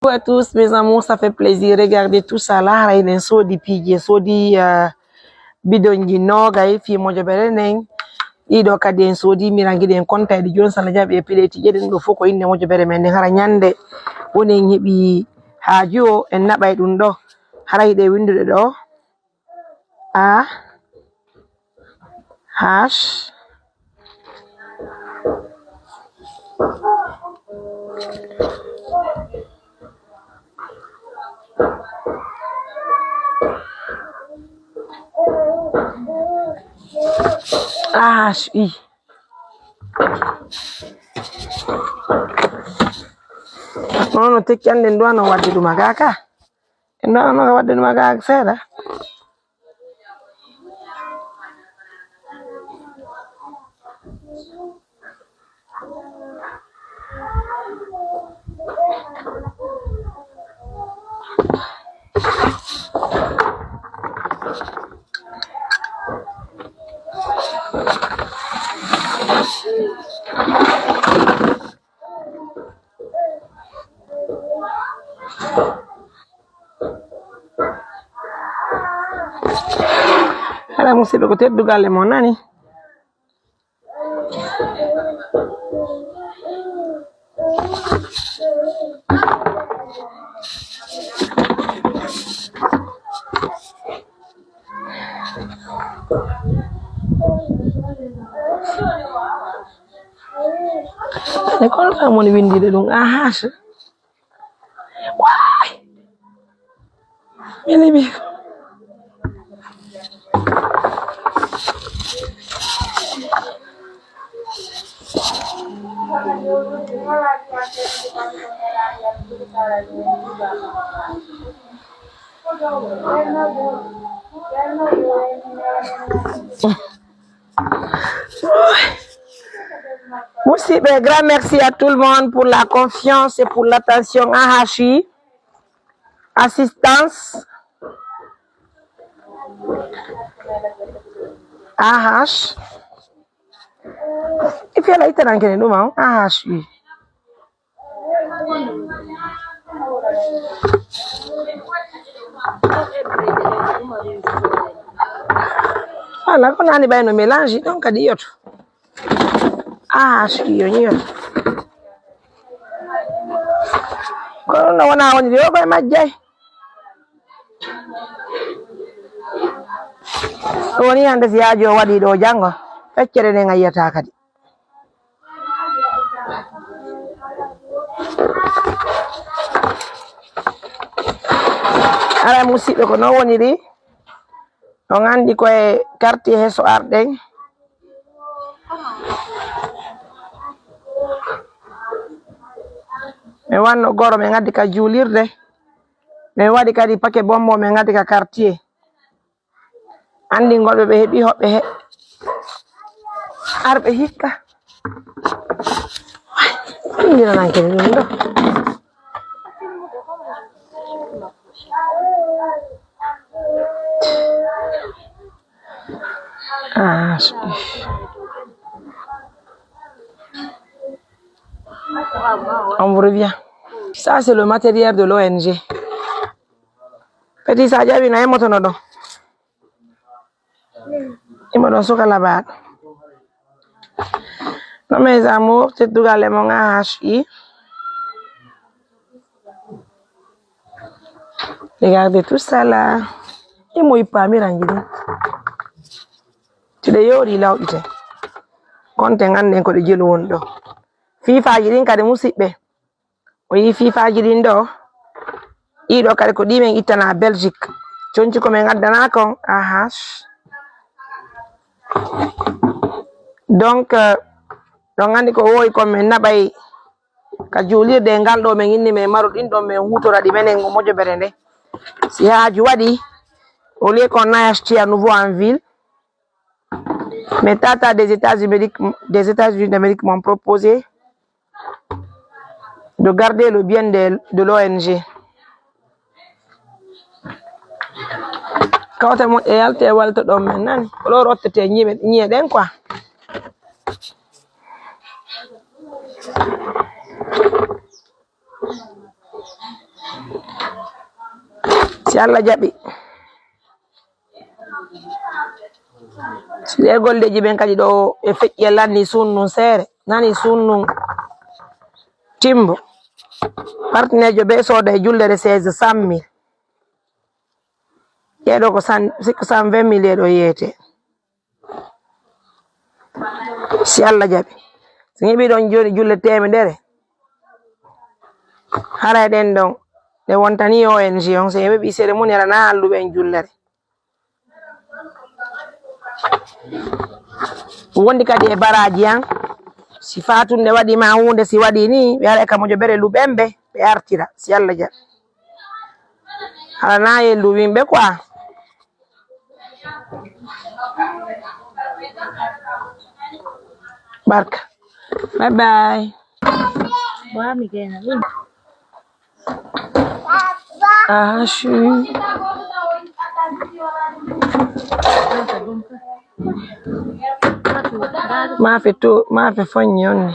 à tous mes amours, ça fait plaisir. Regardez tout ça là, il y a un saut de piguet, saut de bidonji noga fi mojo bereneng. Ido kadi en sodi mirangi den konta di jon sala jabe pileti jeden do foko inde mojo bere men hara nyande wonen hebi hajo en nabay dum do hara hide windude do a hash i no tekkande ndo no wadde dum agaka en do no wadde dum agaka seeda ala musibe ko teddugal e mon nani ne kon fa mon windide dum a hash way melibi Merci, grand merci à tout le monde pour la confiance et pour l'attention à Hachi. Assistance à H. Et puis, elle a été dans quel moment? À Hachi. Voilà, on a un mélange, donc à dire. Ah, je suis yoni. Quand on a on dit, oh, ben, ma jay. On y a des yajo wadi do jango. Feccere ne ngayata kadi. Ala musibe ko no woni ri. On andi ko e quartier heso arden. Me wanno goro me ngadi ka julirde me wadi kadi paquet bombo me ngadi ka quartier andi ngolbe be hebi hobbe he arbe hikka ndina nan ken dum do on vous revient. Ça, c'est le matériel de l'ONG. Petit Sadia, il y a un motonodo. Il m'a donné la barre. Non, mes amours, c'est tout le monde à HI. Regardez tout ça là. Il m'a pas mis en guide. Tu l'as eu, là, il est. Quand on a un peu de gelo, FIFA, il y a un cas de musique. Oui, FIFA, il y a un do. Il y a un cas de en Belgique. Chonchi ko men adana kon ahash. Donc don andi ko woy ko men nabay ka julir de ngal do men inni me maru din do men hutora di menen mo mojo berende si haaju wadi au lieu qu'on a acheté à nouveau en ville mais tata des États-Unis d'Amérique m'ont proposé de garder le bien de l'ONG. Quand on est alté walto do men nan lo rottete ñie den quoi si Allah jaɓi der golleji ɓen kadi ɗo e feƴƴi lanni sunnun seere nani sunnun timbo partenaire be soda e jullere 16 100 000 yeɗo ko 120 000 yeɗo yeyete si Allah jaɓi so yiɓi ɗon joni julle temedere haray ɗen ɗon ɗe wontani ONG on so heɓi cérémonie ala na halluɓe en jullere wondi kadi e baraji han si fatunde waɗima hunde si waɗi ni ɓe haɗa ka mojo bere luɓemɓe ɓe artira si Allah jaɓi hala na yellu wimɓe quoi barka bye bye mafe to mafe fogni on ni